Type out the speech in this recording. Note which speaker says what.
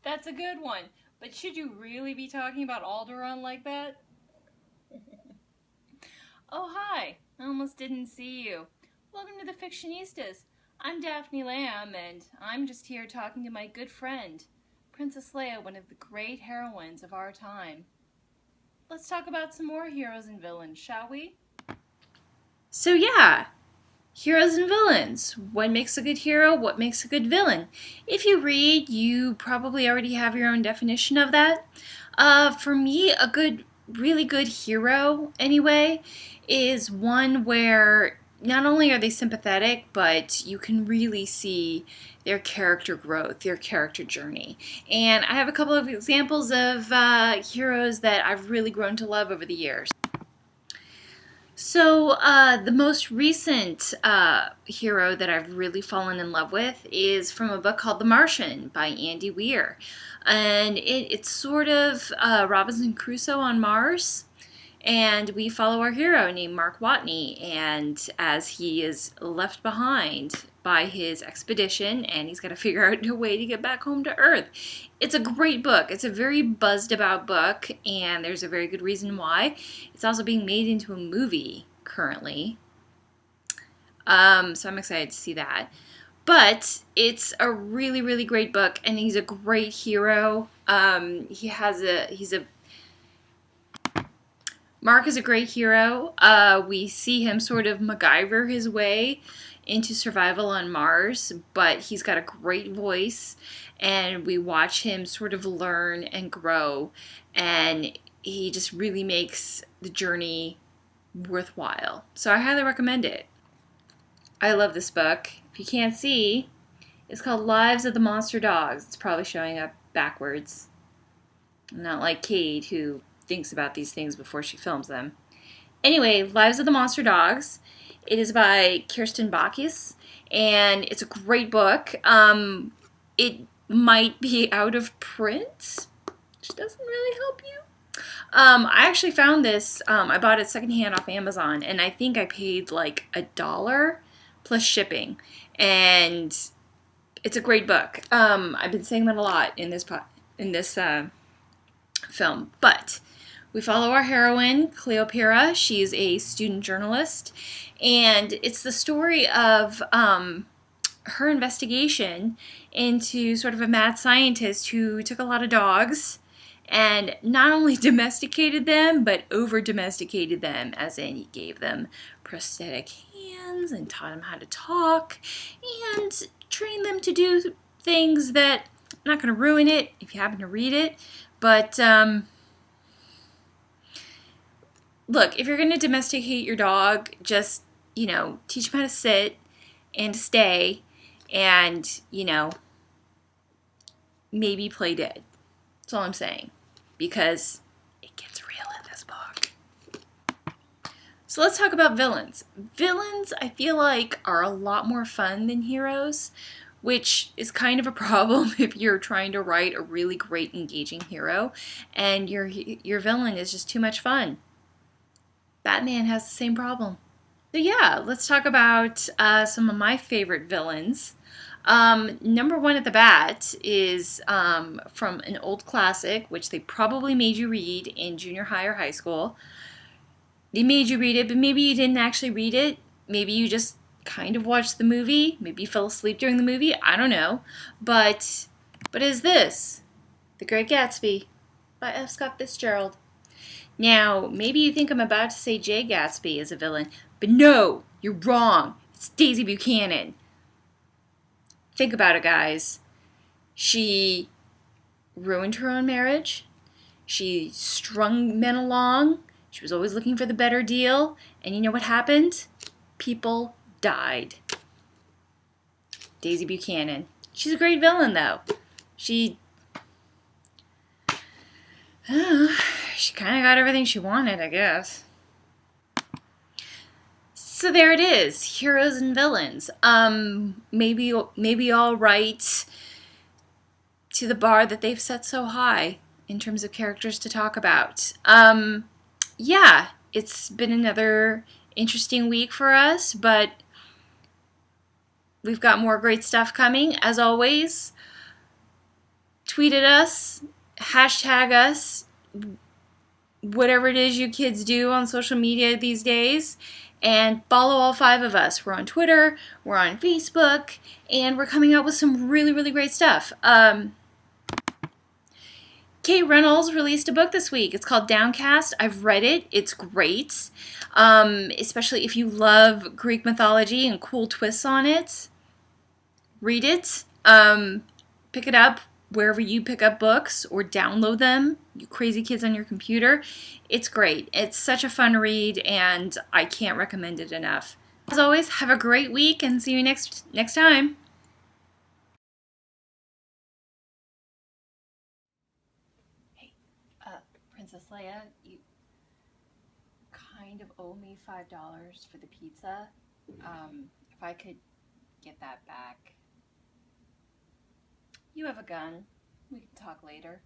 Speaker 1: That's a good one. But should you really be talking about Alderaan like that? Oh, hi. I almost didn't see you. Welcome to the Fictionistas. I'm Daphne Lamb, and I'm just here talking to my good friend, Princess Leia, one of the great heroines of our time. Let's talk about some more heroes and villains, shall we? So, yeah, heroes and villains. What makes a good hero? What makes a good villain? If you read, you probably already have your own definition of that. For me, a really good hero, anyway, is one where not only are they sympathetic, but you can really see their character growth, their character journey. And I have a couple of examples of heroes that I've really grown to love over the years. So, the most recent hero that I've really fallen in love with is from a book called The Martian by Andy Weir. And it's sort of Robinson Crusoe on Mars. And we follow our hero named Mark Watney, and as he is left behind by his expedition, and he's got to figure out a way to get back home to Earth. It's a great book. It's a very buzzed about book, and there's a very good reason why. It's also being made into a movie currently, so I'm excited to see that. But it's a really, really great book, and he's a great hero. Mark is a great hero. We see him sort of MacGyver his way into survival on Mars, but he's got a great voice, and we watch him sort of learn and grow, and he just really makes the journey worthwhile. So I highly recommend it. I love this book. If you can't see, it's called Lives of the Monster Dogs. It's probably showing up backwards. Not like Kate, who thinks about these things before she films them. Anyway, Lives of the Monster Dogs. It is by Kirsten Bacchus, and it's a great book. It might be out of print, which doesn't really help you. I actually found this. I bought it secondhand off Amazon, and I think I paid like $1 plus shipping. And it's a great book. I've been saying that a lot in this film, but we follow our heroine, Cleopatra. She's a student journalist, and it's the story of her investigation into sort of a mad scientist who took a lot of dogs and not only domesticated them, but over-domesticated them, as in he gave them prosthetic hands and taught them how to talk and trained them to do things that, I'm not going to ruin it if you happen to read it, but look, if you're going to domesticate your dog, just, teach him how to sit and to stay and, maybe play dead. That's all I'm saying. Because it gets real in this book. So let's talk about villains. Villains, I feel like, are a lot more fun than heroes, which is kind of a problem if you're trying to write a really great, engaging hero and your villain is just too much fun. Batman has the same problem. So yeah, let's talk about some of my favorite villains. Number one at the bat is from an old classic, which they probably made you read in junior high or high school. They made you read it, but maybe you didn't actually read it. Maybe you just kind of watched the movie. Maybe you fell asleep during the movie. I don't know. But is this The Great Gatsby by F. Scott Fitzgerald. Now, maybe you think I'm about to say Jay Gatsby is a villain, but no, you're wrong. It's Daisy Buchanan. Think about it, guys. She ruined her own marriage. She strung men along. She was always looking for the better deal. And you know what happened? People died. Daisy Buchanan. She's a great villain, though. She kind of got everything she wanted, I guess. So there it is, heroes and villains. Maybe I'll write to the bar that they've set so high in terms of characters to talk about. Yeah, it's been another interesting week for us, but we've got more great stuff coming. As always, tweet tweet at us, hashtag us, whatever it is you kids do on social media these days, and follow all 5 of us. We're on Twitter, we're on Facebook, and we're coming out with some really, really great stuff. Kate Reynolds released a book this week. It's called Downcast. I've read it. It's great, especially if you love Greek mythology and cool twists on it. Read it. Pick it up wherever you pick up books, or download them, you crazy kids on your computer. It's great. It's such a fun read, and I can't recommend it enough. As always, have a great week, and see you next time. Hey, Princess Leia, you kind of owe me $5 for the pizza. If I could get that back. You have a gun. We can talk later.